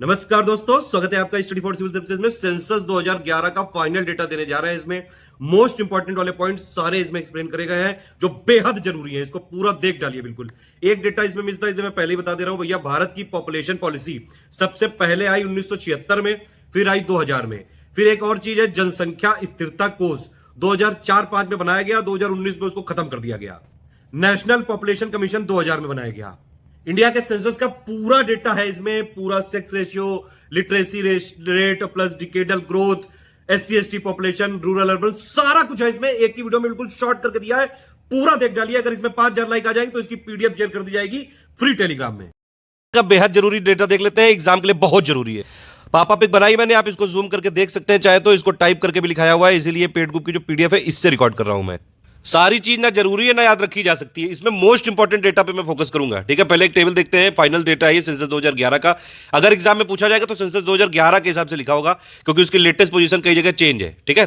नमस्कार दोस्तों, स्वागत है आपका स्टडी फॉर सिविल सर्विसेज में। सेंसस 2011 का फाइनल डेटा देने जा रहे हैं। इसमें मोस्ट इंपॉर्टेंट वाले पॉइंट सारे इसमें एक्सप्लेन करे गए हैं जो बेहद जरूरी है। इसको पूरा देख डालिए। बिल्कुल एक डेटा इसमें मिलता है, इसे मैं पहले ही बता दे रहा हूं भैया। भारत की पॉपुलेशन पॉलिसी सबसे पहले आई 1976 में, फिर आई 2000 में। फिर एक और चीज है, जनसंख्या स्थिरता कोष 2004-5 में बनाया गया, 2019 में उसको खत्म कर दिया गया। नेशनल पॉपुलेशन कमीशन 2000 में बनाया गया। इंडिया के सेंसस का पूरा डेटा है इसमें, पूरा sex ratio, literacy rate plus decadal growth, SC ST population, rural urban, सारा कुछ है इसमें। एक ही वीडियो में बिल्कुल शॉर्ट करके दिया है, पूरा देख डालिए। अगर इसमें 5000 लाइक आ जाएंगे तो इसकी पीडीएफ शेयर कर दी जाएगी फ्री टेलीग्राम में। का बेहद जरूरी डेटा देख लेते हैं, एग्जाम के लिए बहुत जरूरी है। पापा पिक बनाई मैंने, आप इसको जूम करके देख सकते हैं, चाहे तो इसको टाइप करके भी लिखाया हुआ है, इसीलिए पेड ग्रुप की जो पीडीएफ है इससे रिकॉर्ड कर रहा हूं मैं। सारी चीज ना जरूरी है ना याद रखी जा सकती है। इसमें मोस्ट इंपॉर्टेंट डेटा पे मैं फोकस करूंगा, ठीक है। पहले एक टेबल देखते हैं, फाइनल डेटा है ये सेंसस 2011 का। अगर एग्जाम में पूछा जाएगा तो सेंसस 2011 के हिसाब से लिखा होगा, क्योंकि उसकी लेटेस्ट पोजीशन कई जगह चेंज है, ठीक है।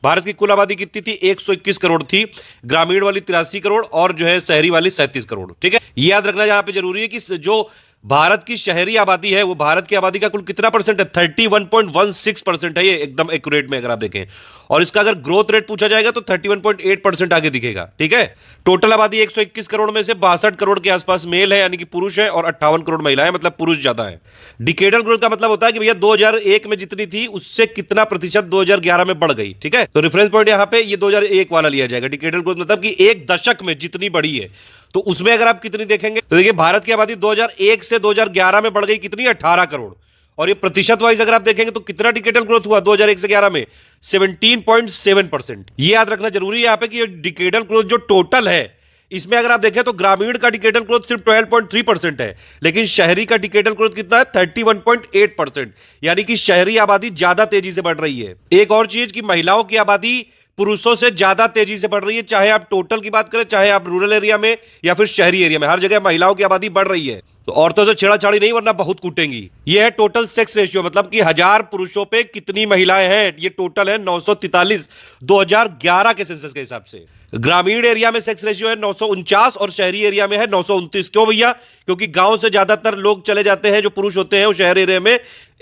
भारत की कुल आबादी कितनी थी? 121 करोड़ थी। ग्रामीण वाली 83 करोड़ और जो है शहरी वाली 37 करोड़, ठीक है। ये याद रखना यहाँ पे जरूरी है कि जो भारत की शहरी आबादी है वो भारत की आबादी का कुल कितना परसेंट है? 31.16% है ये, एकदम एक्यूरेट में अगर आप देखें। और इसका अगर ग्रोथ रेट पूछा जाएगा तो 31.8% आगे दिखेगा, ठीक है। टोटल आबादी 121 करोड़ में से 62 करोड़ के आसपास मेल है, यानी कि पुरुष है, और 58 करोड़ महिलाएं, मतलब पुरुष ज्यादा है। डिकेडल ग्रोथ का मतलब होता है कि भैया 2001 में जितनी थी उससे कितना प्रतिशत 2011 में बढ़ गई, ठीक है। तो रेफरेंस पॉइंट यहां पे ये 2001 वाला लिया जाएगा। डिकेडल ग्रोथ मतलब कि एक दशक में जितनी बढ़ी है, तो उसमें अगर आप कितनी देखेंगे तो देखिए भारत की आबादी 2001 से 2011 में बढ़ गई कितनी? 18 करोड़। और ये प्रतिशत वाइज अगर आप देखेंगे तो कितना डिकेडल ग्रोथ हुआ 2001 से 11 में? 17.7%। ये याद रखना जरूरी है यहाँ पे कि ये डिकेडल ग्रोथ जो टोटल है, इसमें अगर आप देखें तो ग्रामीण का डिकेडल ग्रोथ सिर्फ 12.3% है, लेकिन शहरी का डिकेडल ग्रोथ कितना है? 31.8%। यानी कि शहरी आबादी ज्यादा तेजी से बढ़ रही है। एक और चीज कि महिलाओं की आबादी पुरुषों से ज्यादा तेजी से बढ़ रही है, चाहे आप टोटल की बात करें, चाहे आप रूरल एरिया में या फिर शहरी एरिया में, हर जगह महिलाओं की आबादी बढ़ रही है। तो औरतों से छेड़ाछाड़ी नहीं, वरना बहुत कूटेंगी। ये है टोटल सेक्स रेशियो, मतलब कि 1000 पुरुषों पे कितनी महिलाएं हैं। ये टोटल है 943 2011 के सेंसस के हिसाब से। ग्रामीण एरिया में सेक्स रेशियो है 949 और शहरी एरिया में है 929। क्यों भैया? क्योंकि गांव से ज्यादातर लोग चले जाते हैं, जो पुरुष होते हैं वो शहर एरिया में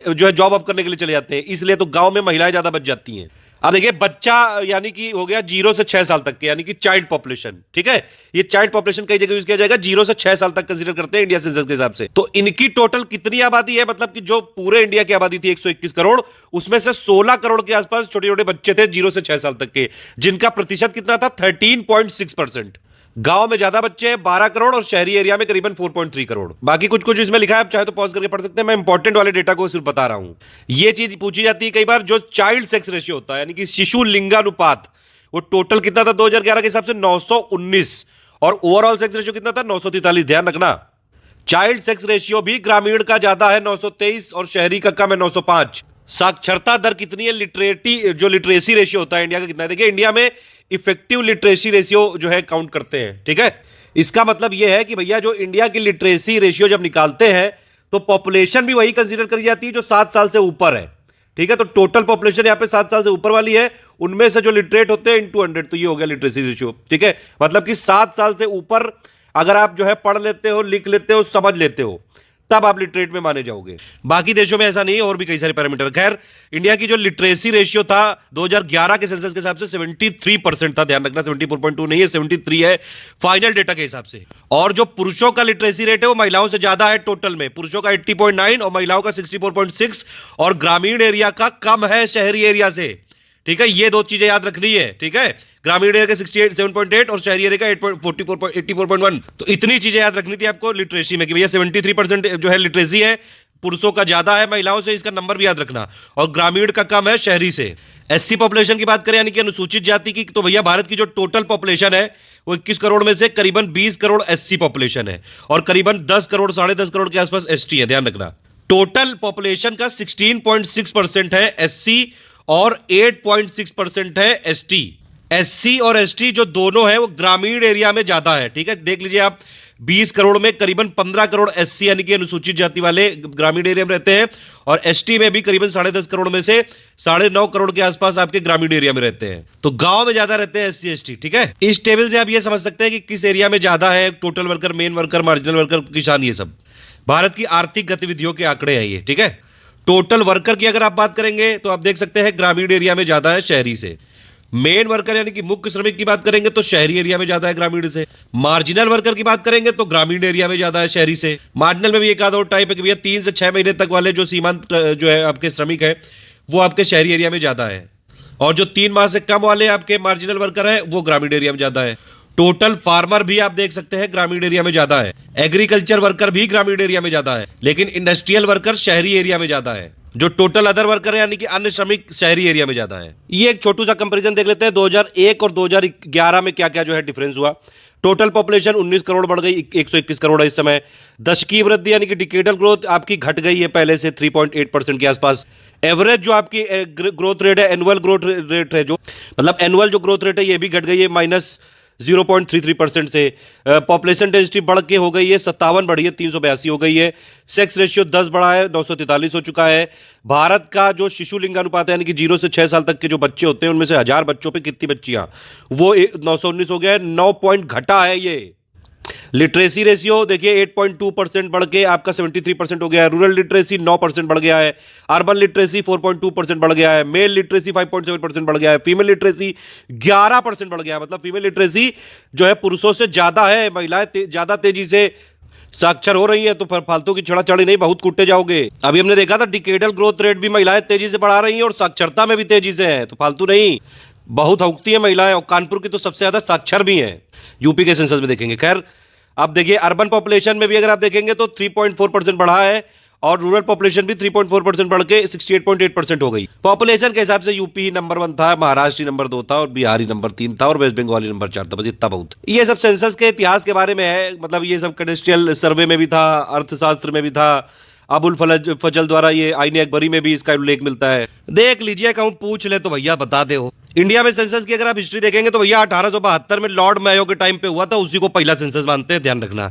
जो है जॉब अप करने के लिए चले जाते हैं, इसलिए तो गांव में महिलाएं ज्यादा बच जाती हैं। अब देखिए बच्चा यानी कि हो गया 0 से 6 साल तक के, यानी कि चाइल्ड पॉपुलेशन, ठीक है। ये चाइल्ड पॉपुलेशन कई जगह यूज किया जाएगा, 0 से 6 साल तक कंसीडर करते हैं इंडिया सेंसस के हिसाब से। तो इनकी टोटल कितनी आबादी है? मतलब कि जो पूरे इंडिया की आबादी थी 121 करोड़, उसमें से 16 करोड़ के आसपास छोटे छोटे बच्चे थे 0 से 6 साल तक के, जिनका प्रतिशत कितना था? 13.6%। गांव में ज्यादा बच्चे हैं 12 करोड़ और शहरी एरिया में करीबन 4.3 करोड़। बाकी कुछ कुछ इसमें लिखा है, आप चाहे तो पॉज करके पढ़ सकते हैं। मैं इंपॉर्टेंट वाले डेटा को सिर्फ बता रहा हूं। ये चीज पूछी जाती है कई बार, जो चाइल्ड सेक्स रेशियो होता है, यानी कि शिशु लिंगानुपात, वो टोटल कितना था 2011 के हिसाब से? 919। और ओवरऑल सेक्स रेशियो कितना था? 943। ध्यान रखना, चाइल्ड सेक्स रेशियो भी ग्रामीण का ज्यादा है 923 और शहरी का कम है 905। साक्षरता दर कितनी है? जो लिटरेसी रेशियो होता है इंडिया का कितना है? देखिए इंडिया में इफेक्टिव लिटरेसी रेशियो जो है काउंट करते हैं, ठीक है। इसका मतलब यह है कि भैया जो इंडिया की लिटरेसी रेशियो जब निकालते हैं तो पॉपुलेशन भी वही कंसीडर करी जाती है जो 7 साल से ऊपर है, ठीक है। तो टोटल पॉपुलेशन यहां पे 7 साल से ऊपर वाली है, उनमें से जो लिटरेट होते हैं इनटू 100, तो ये हो गया लिटरेसी रेशियो, ठीक है। मतलब कि 7 साल से ऊपर अगर आप जो है पढ़ लेते हो, लिख लेते हो, समझ लेते हो, तब आप लिटरेट में माने जाओगे। बाकी देशों में ऐसा नहीं है, और भी कई सारे पैरामीटर। खैर इंडिया की जो लिटरेसी रेशियो था 2011 के सेंसस के हिसाब से 73% था। ध्यान रखना 74.2 नहीं है, 73 है फाइनल डेटा के हिसाब से। और जो पुरुषों का लिटरेसी रेट है वो महिलाओं से ज्यादा है टोटल में, पुरुषों का 80.9 और महिलाओं का 64.6, और ग्रामीण एरिया का कम है शहरी एरिया से, ठीक है। ये दो चीजें याद रखनी है, ठीक है। ग्रामीण एरिया का 67.8 और शहरी एरिया का 84.1। तो इतनी चीजें याद रखनी थी आपको लिटरेसी में कि भैया 73% जो है लिटरेसी है, पुरुषों का ज्यादा है महिलाओं से, इसका नंबर भी याद रखना, और ग्रामीण का कम है शहरी से। एससी पॉपुलेशन की बात करें, यानी कि अनुसूचित जाति की, तो भैया भारत की जो टोटल पॉपुलेशन है वो 21 करोड़ में से करीबन 20 करोड़ एससी पॉपुलेशन है, और करीबन 10 करोड़ 10.5 करोड़ के आसपास एसटी है। ध्यान रखना टोटल पॉपुलेशन का 16.6% है एससी और 8.6% है एसटी। एससी और एसटी जो दोनों है वो ग्रामीण एरिया में ज्यादा है, ठीक है। देख लीजिए आप, 20 करोड़ में करीबन 15 करोड़ एससी यानी कि अनुसूचित जाति वाले ग्रामीण एरिया में रहते हैं, और एसटी में भी करीबन 10.5 करोड़ में से 9.5 करोड़ के आसपास आपके ग्रामीण एरिया में रहते हैं। तो गांव में ज्यादा रहते हैं एससी एसटी, ठीक है। इस टेबल से आप ये समझ सकते हैं कि किस एरिया में ज्यादा है total worker, main worker, marginal worker, किसान, ये सब भारत की आर्थिक गतिविधियों के आंकड़े हैं ये, ठीक है। टोटल वर्कर की अगर आप बात करेंगे तो आप देख सकते हैं ग्रामीण एरिया में ज्यादा है शहरी से। मेन वर्कर यानी कि मुख्य श्रमिक की बात करेंगे तो शहरी एरिया में ज्यादा है ग्रामीण से। मार्जिनल वर्कर की बात करेंगे तो ग्रामीण एरिया में ज्यादा है शहरी से। मार्जिनल में भी एक आधा और टाइप है कि भैया 3 से 6 महीने तक वाले जो सीमांत जो है आपके श्रमिक है वो आपके शहरी एरिया में ज्यादा है, और जो 3 माह से कम वाले आपके मार्जिनल वर्कर है वो ग्रामीण एरिया में ज्यादा है। टोटल फार्मर भी आप देख सकते हैं ग्रामीण एरिया में ज्यादा है। एग्रीकल्चर वर्कर भी ग्रामीण एरिया में ज्यादा है, लेकिन इंडस्ट्रियल वर्कर शहरी एरिया में ज्यादा है। जो टोटल अदर वर्कर है यानी कि अन्य श्रमिक शहरी एरिया में ज्यादा है। ये एक छोटू सा कंपैरिजन देख लेते हैं 2001 और 2011 में क्या क्या जो है डिफरेंस हुआ। टोटल पॉपुलेशन 19 करोड़ बढ़ गई, 121 करोड़ है इस समय। दशकीय वृद्धि यानी कि डिकेडल ग्रोथ आपकी घट गई है पहले से 3.8% के आसपास। एवरेज जो आपकी ग्रोथ रेट है, एनुअल ग्रोथ रेट है, जो मतलब एनुअल जो ग्रोथ रेट है ये भी घट गई है -0.33% से। पॉपुलेशन डेंसिटी बढ़ के हो गई है 57 बढ़ी है 382 हो गई है। सेक्स रेशियो 10 बढ़ा है 943 हो चुका है। भारत का जो शिशु लिंगानुपात है यानी कि 0 से 6 साल तक के जो बच्चे होते हैं उनमें से 1000 बच्चों पे कितनी बच्चियां, वो 919 हो गया है, 9 पॉइंट घटा है ये। लिटरेसी रेशियो देखिए 8.2% बढ़ के आपका 73% हो गया है। रूरल लिटरेसी 9% बढ़ गया है। अर्बन लिटरेसी 4.2% बढ़ गया है। मेल लिटरेसी 5.7% बढ़ गया है। फीमेल लिटरेसी 11% बढ़ गया है। मतलब फीमेल लिटरेसी जो है पुरुषों से ज्यादा है। महिलाएं ज्यादा तेजी से साक्षर हो रही है, तो फालतू की छेड़ाछाड़ी नहीं, बहुत कूटे जाओगे। अभी हमने देखा था डिकेडल ग्रोथ रेट भी महिलाएं तेजी से बढ़ा रही हैं और साक्षरता में भी तेजी से है, तो फालतू नहीं, बहुत हौकती है महिलाएं। और कानपुर की तो सबसे ज्यादा साक्षर भी हैं यूपी के सेंसस में देखेंगे। खैर आप देखिए अर्बन पॉपुलेशन में भी अगर आप देखेंगे तो 3.4% बढ़ा है, और रूरल पॉपुलेशन भी 3.4% बढ़ के 68.8% हो गई। पॉपुलेशन के हिसाब से यूपी ही नंबर 1 था, महाराष्ट्र नंबर 2 था, और बिहारी नंबर 3 था, और वेस्ट बंगाल नंबर 4 था। बस इतना बहुत। ये सब सेंसस के इतिहास के बारे में है, मतलब ये सब कैडेस्ट्रियल सर्वे में भी था, अर्थशास्त्र में भी था, अबुल फजल द्वारा ये आईने अकबरी में भी इसका उल्लेख मिलता है। देख लीजिए, कहूं पूछ ले तो भैया बता दे हो। इंडिया में सेंसस की अगर आप हिस्ट्री देखेंगे तो भैया 1872 में लॉर्ड मेयो के टाइम पे हुआ था, उसी को पहला सेंसस मानते हैं, ध्यान रखना।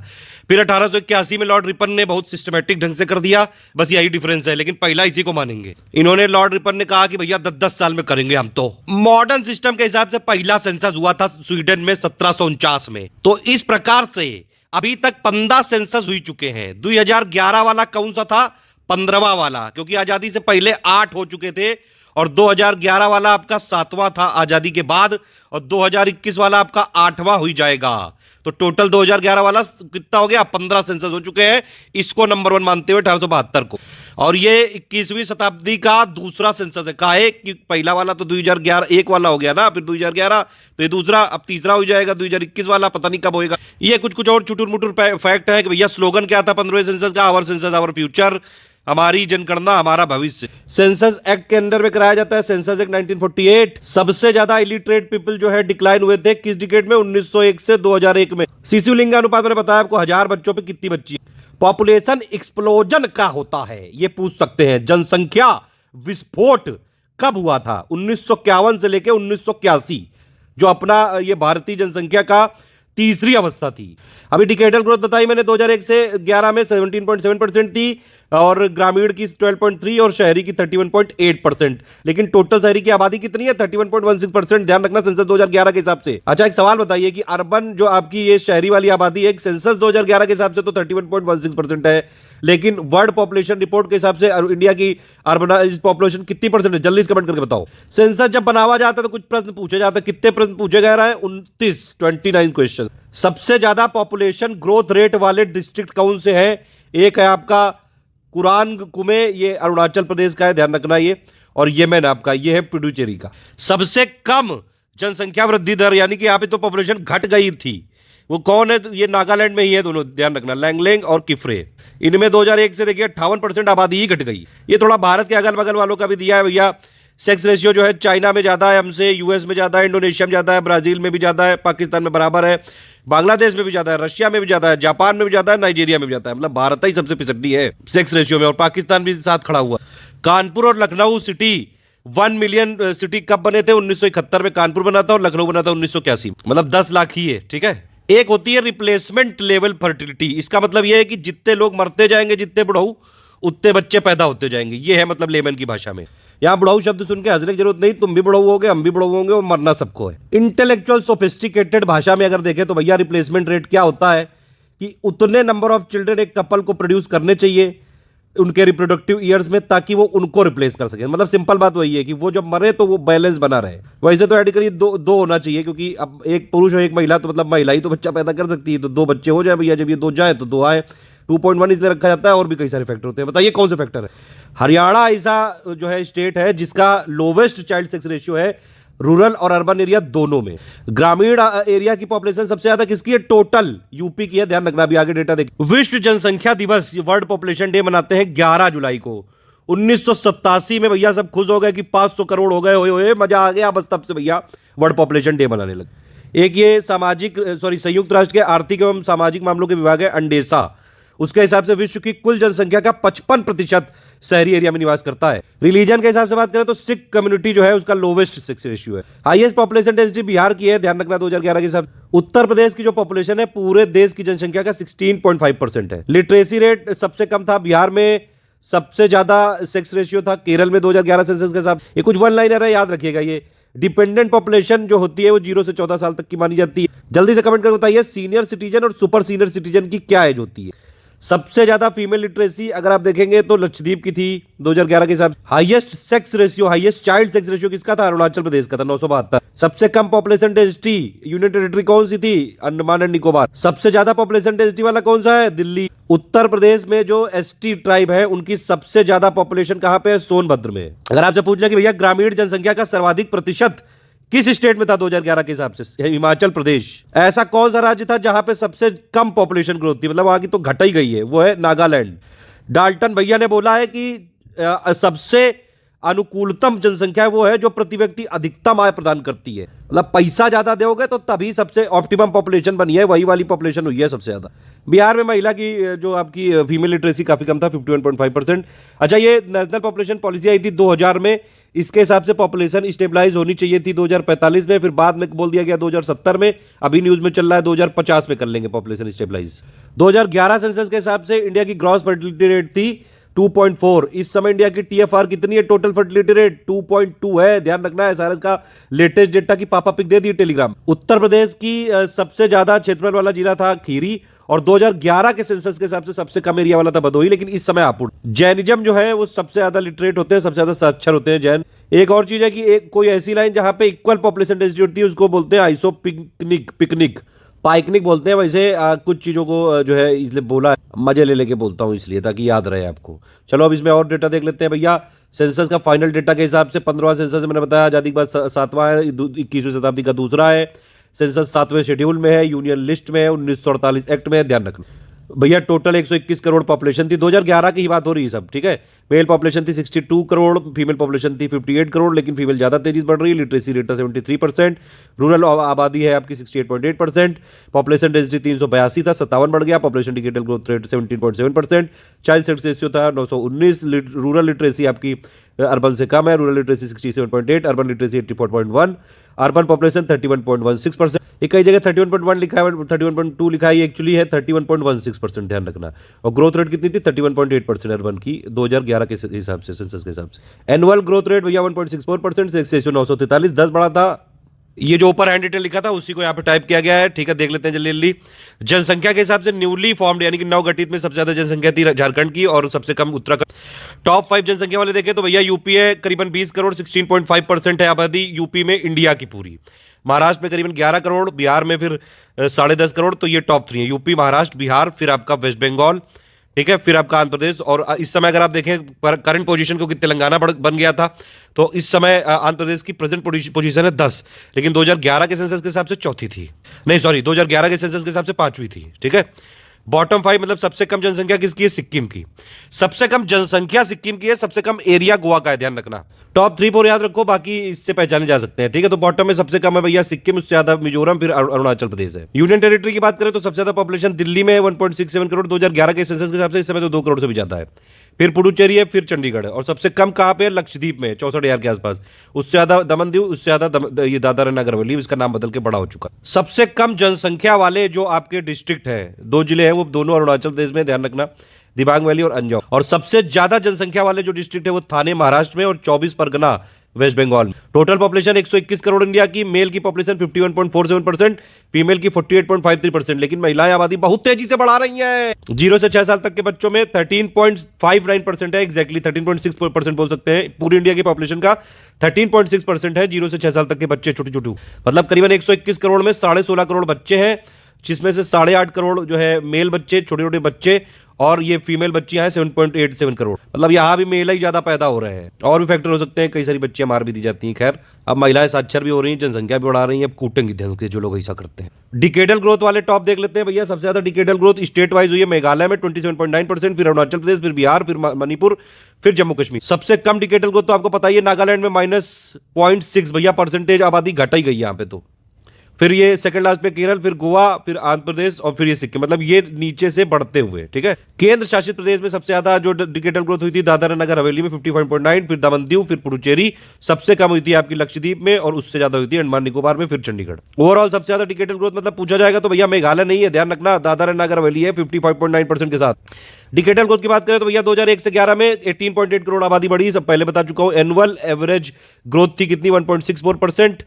फिर 1881 में लॉर्ड रिपन ने बहुत सिस्टमैटिक ढंग से कर दिया, बस यही डिफरेंस है, लेकिन पहला इसी को मानेंगे। इन्होंने लॉर्ड रिपन ने कहा कि भैया 10-10 साल में करेंगे हम। तो मॉडर्न सिस्टम के हिसाब से पहला सेंसस हुआ था स्वीडन में 1749 में। तो इस प्रकार से अभी तक 15 सेंसस हुई चुके हैं। 2011 वाला कौन सा था? 15वां वाला, क्योंकि आजादी से पहले 8 हो चुके थे, और 2011 वाला आपका 7वां था आजादी के बाद, और 2021 वाला आपका 8वां हुई जाएगा। तो टोटल 2011 वाला कितना हो गया? 15 सेंसस हो चुके हैं, इसको नंबर 1 मानते हुए 1872 को। और ये 21वीं शताब्दी का दूसरा सेंसस है। काहे कि पहला वाला तो 2011 एक वाला हो गया ना, फिर 2011 तो ये दूसरा, अब तीसरा हो जाएगा 2021 वाला, पता नहीं कब होएगा। ये कुछ और चुटुर मुटुर फैक्ट है कि भैया स्लोगन क्या था 15वें सेंसस का? आवर सेंसस आवर फ्यूचर, हमारी जनगणना हमारा भविष्य। सेंसस एक्ट के अंडर में कराया जाता है। Census act 1948। सबसे ज्यादा इलिटरेट पीपल जो है डिक्लाइन हुए थे किस डिकेड में? 1901 से 2001 में। शिशु लिंगानुपात मैंने बताया आपको, 1000 बच्चों पे कितनी बच्ची। पॉपुलेशन एक्सप्लोजन का होता है, ये पूछ सकते हैं। जनसंख्या विस्फोट कब हुआ था? 1951 से लेकर 1981, जो अपना ये भारतीय जनसंख्या का तीसरी अवस्था थी। अभी डिकेडल ग्रोथ बताई मैंने 2001 से 11 में 17.7% थी, और ग्रामीण की 12.3 और शहरी की 31.8%। लेकिन टोटल शहरी की आबादी कितनी है? 31.16%। ध्यान रखना सेंसस 2011 के हिसाब से। अच्छा एक सवाल बताइए कि अर्बन जो आपकी ये शहरी वाली आबादी है, सेंसस 2011 के हिसाब से तो 31.16% है, लेकिन वर्ल्ड पॉपुलेशन रिपोर्ट के हिसाब से इंडिया की अर्बनाइज्ड पॉपुलेशन कितनी परसेंट है? जल्दी कमेंट करके बताओ। सेंसस जब बनावा जाता है तो कुछ प्रश्न पूछे जाते हैं। कितने प्रश्न पूछे जा रहा है? 29 क्वेश्चन। सबसे ज्यादा पॉपुलेशन ग्रोथ रेट वाले डिस्ट्रिक्ट कौन से हैं? एक है आपका कुरांग कुमे, ये अरुणाचल प्रदेश का है, ध्यान रखना ये। और येमेन आपका ये है पुडुचेरी का। सबसे कम जनसंख्या वृद्धि दर, यानी कि यहाँ पे तो पॉपुलेशन घट गई थी, वो कौन है? ये नागालैंड में ही है दोनों, ध्यान रखना, लैंगलेंग और किफरे। इनमें 2001 से देखिए 58% आबादी ही घट गई। ये थोड़ा भारत के अगल बगल वालों का भी दिया है भैया। सेक्स रेशियो जो है चाइना में ज्यादा है हमसे, यूएस में ज्यादा है, इंडोनेशिया में ज्यादा है, ब्राजील में भी ज्यादा है, पाकिस्तान में बराबर है, बांग्लादेश में भी ज्यादा है, रशिया में भी ज्यादा है, जापान में भी ज्यादा है, नाइजीरिया में भी ज्यादा है। मतलब भारत ही सबसे पिछड़ी है सेक्स रेशियो में, और पाकिस्तान भी साथ खड़ा हुआ। कानपुर और लखनऊ सिटी 1 मिलियन सिटी कब बने थे? 1971 में कानपुर बना था, और लखनऊ बना था 1981। मतलब 10 लाख ही है, ठीक है। एक होती है रिप्लेसमेंट लेवल फर्टिलिटी। इसका मतलब यह है कि जितने लोग मरते जाएंगे, जितने बुढ़ऊ, उतने बच्चे पैदा होते जाएंगे। ये है मतलब लेमन की भाषा में। यहाँ बुढ़ऊ शब्द सुन के हंसने की जरूरत नहीं, तुम भी बुढ़ऊ होगे, हम भी बुढ़ऊ होंगे, और मरना सबको है। इंटेलेक्चुअल सोफिस्टिकेटेड भाषा में अगर देखें तो भैया रिप्लेसमेंट रेट क्या होता है कि उतने नंबर ऑफ चिल्ड्रन एक कपल को प्रोड्यूस करने चाहिए उनके रिप्रोडक्टिव ईयर्स में, ताकि वो उनको रिप्लेस कर सके। मतलब सिंपल बात वही है कि वो जब मरे तो वो बैलेंस बना रहे। वैसे तो एडिकली दो होना चाहिए, क्योंकि अब एक पुरुष और एक महिला, तो मतलब महिला ही तो बच्चा पैदा कर सकती है, तो 2 बच्चे हो जाए भैया। जब ये 2 जाए तो 2 आए। 2.1 इसलिए रखा जाता है, और भी कई सारे फैक्टर होते हैं। बताइए कौन से फैक्टर है। हरियाणा ऐसा जो है स्टेट है जिसका लोवेस्ट चाइल्ड सेक्स रेशियो है रूरल और अर्बन एरिया दोनों में। ग्रामीण एरिया की पॉपुलेशन सबसे ज्यादा किसकी है? टोटल यूपी की है। ध्यान रखना, अभी आगे डेटा देखिए। विश्व जनसंख्या दिवस, वर्ल्ड पॉपुलेशन डे मनाते हैं 11 जुलाई को। 1987 में भैया सब खुश हो गए कि 500 करोड़ हो गए, होए मजा आ गया। बस तब से भैया वर्ल्ड पॉपुलेशन डे मनाने लगे। एक ये संयुक्त राष्ट्र के आर्थिक एवं सामाजिक मामलों के विभाग है अंडेसा, उसके हिसाब से विश्व की कुल जनसंख्या का 55% शहरी एरिया में निवास करता है। रिलीजन के हिसाब से बात करें तो सिख कम्युनिटी जो है उसका लोवेस्ट सेक्स रेशियो है। हाईएस्ट पॉपुलेशन डेंसिटी बिहार की है, ध्यान रखना 2011 के हिसाब। उत्तर प्रदेश की जो पॉपुलेशन है पूरे देश की जनसंख्या का 16.5% है। लिटरेसी रेट सबसे कम था बिहार में, सबसे ज्यादा सेक्स रेशियो था केरल में 2011 सेंसस के हिसाब। ये कुछ वन लाइनर है, याद रखिएगा। ये डिपेंडेंट पॉपुलेशन जो होती है वो 0 से 14 साल तक की मानी जाती है। जल्दी से कमेंट करके बताइए सीनियर सिटीजन और सुपर सीनियर सिटीजन की क्या एज होती है। सबसे ज्यादा फीमेल लिटरेसी अगर आप देखेंगे तो लक्षद्वीप की थी 2011 के हिसाब से। Highest sex ratio, highest child sex ratio किसका था? अरुणाचल प्रदेश का था 972। सबसे कम पॉपुलेशन डेंसिटी यूनियन टेरिटरी कौन सी थी? अंडमान एंड निकोबार। सबसे ज्यादा पॉपुलेशन डेंसिटी वाला कौन सा है? दिल्ली। उत्तर प्रदेश में जो एसटी ट्राइब है उनकी सबसे ज्यादा पॉपुलेशन कहां पे है? सोनभद्र में। अगर आपसे पूछ ले कि भैया ग्रामीण जनसंख्या का सर्वाधिक प्रतिशत किस स्टेट में था 2011 के हिसाब से? हिमाचल प्रदेश। ऐसा कौन सा राज्य था जहां पे सबसे कम पॉपुलेशन ग्रोथ थी, मतलब वहां की तो घट ही गई है? वो है नागालैंड। डाल्टन भैया ने बोला है कि सबसे अनुकूलतम जनसंख्या वो है जो प्रति व्यक्ति अधिकतम आय प्रदान करती है। मतलब पैसा ज्यादा दोगे तो तभी सबसे ऑप्टिमम पॉपुलेशन बनी है, वही वाली पॉपुलेशन हुई है सबसे ज्यादा। बिहार में महिला की जो आपकी फीमेल लिटरेसी काफी कम था, 51.5%। अच्छा, ये नेशनल पॉपुलेशन पॉलिसी आई थी 2000 में, इसके हिसाब से पॉपुलेशन स्टेबलाइज होनी चाहिए थी 2045 में, फिर बाद में बोल दिया गया 2070 में। अभी न्यूज में चल रहा है 2050 में कर लेंगे पॉपुलेशन स्टेबलाइज। 2011 सेंसस के हिसाब से इंडिया की ग्रॉस फर्टिलिटी रेट थी 2.4। इस समय इंडिया की टीएफआर कितनी है? टोटल फर्टिलिटी रेट 2.2 है। ध्यान रखना है, सारा इसका लेटेस्ट डेटा की पापा पिक दे दी टेलीग्राम। उत्तर प्रदेश की सबसे ज्यादा क्षेत्रफल वाला जिला था खीरी, और 2011 के सेंसस के हिसाब से सबसे कम एरिया वाला था भदोही, लेकिन इस समय हापुड़। जैनिज्म जो है वो सबसे ज्यादा लिटरेट होते हैं, सबसे ज्यादा साक्षर होते हैं जैन। एक और चीज है कि एक कोई ऐसी लाइन जहां पे इक्वल पॉपुलेशन डेंसिटी होती है उसको बोलते हैं आइसो पिकनिक पाइकनिक बोलते हैं। वैसे कुछ चीजों को जो है इसलिए बोला, मजे ले लेके बोलता हूं इसलिए, ताकि याद रहे आपको। चलो अब इसमें और डेटा देख लेते हैं भैया। सेंसस का फाइनल डेटा के हिसाब से 15वां सेंसस मैंने बताया, आजादी के बाद 7वां है, 21वीं शताब्दी का दूसरा है। सेंसस 7वें शेड्यूल में है, यूनियन लिस्ट में है, 1948 एक्ट में है। ध्यान रखना भैया, टोटल 121 करोड़ पॉपुलेशन थी। 2011 की ही बात हो रही है सब, ठीक है। मेल पॉपुलेशन थी 62 करोड़, फीमेल पॉपुलेशन थी 58 करोड़, लेकिन फीमेल ज्यादा तेजी से बढ़ रही है। लिटरेसी रेट था 73%। रूरल आबादी है आपकी 68.8%। पॉपुलेशन डेंसिटी 382 था, 57 बढ़ गया। Population indicator growth rate 17.7%। Child sex ratio था 919। रूरल लिटरेसी आपकी अर्बन से कम है, rural literacy 67.8, urban literacy 84.1। Urban population 31.16%। एक कई जगह 31.1 लिखा है, 31.2 लिखा है, ये एक्चुअली है 31.16%। ध्यान रखना। और ग्रोथ रेट कितनी थी? 31.8% अर्बन की 2011 के हिसाब से, सेंसस के हिसाब से। एनुअल ग्रोथ रेट भैया 1.64%, सेक्स रेशियो 943, 10 बढ़ा था। ये जो ऊपर हैंड डिटेल लिखा था उसी को यहाँ पे टाइप किया गया है, ठीक है। देख लेते हैं जल्दी जल्दी। जनसंख्या के हिसाब से न्यूली फॉर्म्ड यानी कि नवगठित में सबसे ज्यादा जनसंख्या थी झारखंड की, और सबसे कम उत्तराखंड। टॉप 5 जनसंख्या वाले देखें तो भैया यूपी है, करीबन 20 करोड़, 16.5% है आबादी यूपी में इंडिया की पूरी। महाराष्ट्र में करीबन 11 करोड़, बिहार में फिर 10.5 करोड़। तो ये टॉप 3 है, यूपी, महाराष्ट्र, बिहार, फिर आपका वेस्ट बंगाल, ठीक है, फिर आपका आंध्र प्रदेश। और इस समय अगर आप देखें करंट पोजीशन, क्योंकि तेलंगाना बन गया था, तो इस समय आंध्र प्रदेश की प्रेजेंट पोजीशन है 10, लेकिन 2011 के सेंसस के हिसाब से चौथी थी। नहीं सॉरी, 2011 के सेंसस के हिसाब से 5वीं थी, ठीक है। बॉटम 5 मतलब सबसे कम जनसंख्या किसकी है? सिक्किम की। सबसे कम जनसंख्या सिक्किम की है, सबसे कम एरिया गोवा का है, ध्यान रखना। टॉप 3 4 याद रखो, बाकी इससे पहचाने जा सकते हैं, ठीक है। तो बॉटम में सबसे कम है भैया सिक्किम, उससे ज्यादा मिजोरम, फिर अरुणाचल प्रदेश है। यूनियन टेरिटरी की बात करें तो सबसे ज्यादा पॉपुलेशन दिल्ली में है 1.67 करोड़ 2011 के सेंसस के हिसाब से, इस समय तो 2 करोड़ से भी ज्यादा है। फिर पुडुचेरी है, फिर चंडीगढ़ है। और सबसे कम कहां पे है? लक्षद्वीप में, 64,000 के आसपास। उससे ज्यादा दमन-दीव, उससे ज्यादा ये दादरा नगर हवेली, इसका नाम बदल के बड़ा हो चुका। सबसे कम जनसंख्या वाले जो आपके डिस्ट्रिक्ट हैं, 2 जिले हैं, वो दोनों अरुणाचल प्रदेश में, ध्यान रखना, दिबांग वैली और अंजाव। और सबसे ज्यादा जनसंख्या वाले जो डिस्ट्रिक्ट है वो थाने महाराष्ट्र में, और 24 Pargana West Bengal. Total population 121 crore India की, मेल की पॉपुलेशन 51.47%, फीमेल की 48.53%, लेकिन महिलाएं आबादी बहुत तेजी से बढ़ा रही हैं। 0 से 6 साल तक के बच्चों में 13.59% है, एग्जैक्टली 13.6% बोल सकते हैं। पूरी इंडिया की पॉपुलेशन का 13.6% है 0 से 6 साल तक के बच्चे, छोटे छोटे, मतलब करीबन 121 करोड़ में 16.5 करोड़ बच्चे हैं, जिसमें से 8.5 करोड़ जो है मेल बच्चे, छोटे छोटे बच्चे, और ये फीमेल बच्चियां हैं 7.87 करोड़। मतलब यहां भी मेल ही ज्यादा पैदा हो रहे हैं, और भी फैक्टर हो सकते हैं, कई सारी बच्चियां मार भी दी जाती हैं। खैर, अब महिलाएं साक्षर भी हो रही हैं, जनसंख्या भी बढ़ा रही है, अब कूटेंगे ढंग से जो लोग ऐसा करते हैं। डिकेडल ग्रोथ वाले टॉप देख लेते हैं भैया। सबसे ज्यादा डिकेडल ग्रोथ स्टेट वाइज हुई है मेघालय में 27.9%, फिर अरुणाचल प्रदेश, फिर बिहार, फिर मणिपुर, फिर जम्मू कश्मीर। सबसे कम डिकेडल ग्रोथ तो आपको पता ही है नागालैंड में -0.6 भैया परसेंटेज आबादी घट ही गई यहाँ पे। तो फिर ये सेकंड लास्ट पे केरल, फिर गोवा, फिर आंध्र प्रदेश, और फिर ये सिक्किम, मतलब ये नीचे से बढ़ते हुए। ठीक है, केंद्र शासित प्रदेश में सबसे ज्यादा जो डिकेडल ग्रोथ हुई थी दादरा नगर हवेली में 55.9, फिर दमन दीव, फिर पुडुचेरी। सबसे कम हुई थी आपकी लक्षद्वीप में, और उससे ज्यादा हुई थी अंडमान निकोबार में, फिर चंडीगढ़। ओवरऑल सबसे ज्यादा डिकेडल ग्रोथ मतलब पूछा जाएगा तो भैया मेघालय नहीं है, ध्यान रखना, दादरा नगर हवेली है 55.9% के साथ। डिकेडल ग्रोथ की बात करें तो भैया 2001 से 11 में 18.8 करोड़ आबादी बढ़ी, सब पहले बता चुका हूं। एनुअल एवरेज ग्रोथ थी कितनी, 1.64%।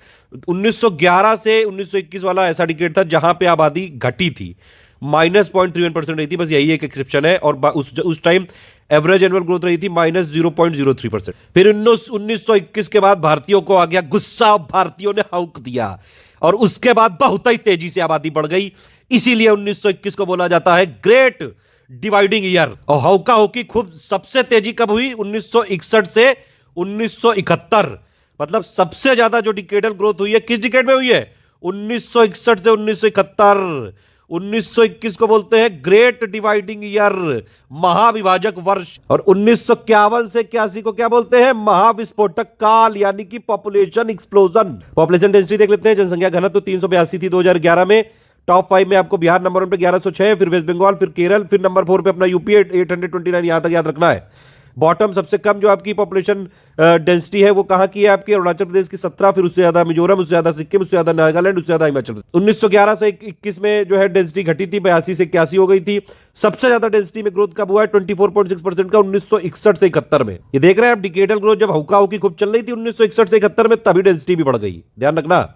1911 से 1921 वाला ऐसा डिकेड था जहां पे आबादी घटी थी, -0.31% रही थी, बस यही एक एक्सेप्शन है। और उस टाइम एवरेज एनुअल ग्रोथ रही थी -0.03%। फिर 1921 के बाद भारतीयों को आ गया गुस्सा, भारतीयों ने हौक दिया, और उसके बाद बहुत ही तेजी से आबादी बढ़ गई। इसीलिए 1921 को बोला जाता है ग्रेट डिवाइडिंग ईयर। और हौका हौकी खूब सबसे तेजी कब हुई, 1961 से 1971, मतलब सबसे ज्यादा जो डिकेडल ग्रोथ हुई है किस डिकेड में हुई है, 1961 से 1971। 1921 को बोलते हैं ग्रेट डिवाइडिंग ईयर, महाविभाजक वर्ष। और 1951 से 81 को क्या बोलते हैं, महाविस्फोटक काल, यानी कि पॉपुलेशन एक्सप्लोजन। पॉपुलेशन डेंसिटी देख लेते हैं। जनसंख्या घनत्व 382 थी 2011 में। टॉप 5 में आपको बिहार नंबर 1 पे 1106, फिर वेस्ट बंगाल, फिर केरल, फिर नंबर 4 पे अपना यूपी 829, यहां तक याद रखना है। बॉटम सबसे कम जो आपकी पॉपुलेशन डेंसिटी है वो कहां की है आपकी, अरुणाचल प्रदेश की 17, फिर उससे ज्यादा मिजोरम, उससे ज्यादा सिक्किम, उससे ज्यादा नागालैंड, उससे ज्यादा हिमाचल प्रदेश। 1911 से 21 में जो है डेंसिटी घटी थी, 82 से 81 हो गई थी। सबसे ज्यादा डेंसिटी में ग्रोथ कब हुआ है, 24.6% का 1961 से 71 में। ये देख रहे हैं आप, डिकेडल ग्रोथ जब हौका हौकी खूब चल रही थी 1961 से 71 में, तभी डेंसिटी भी बढ़ गई, ध्यान रखना।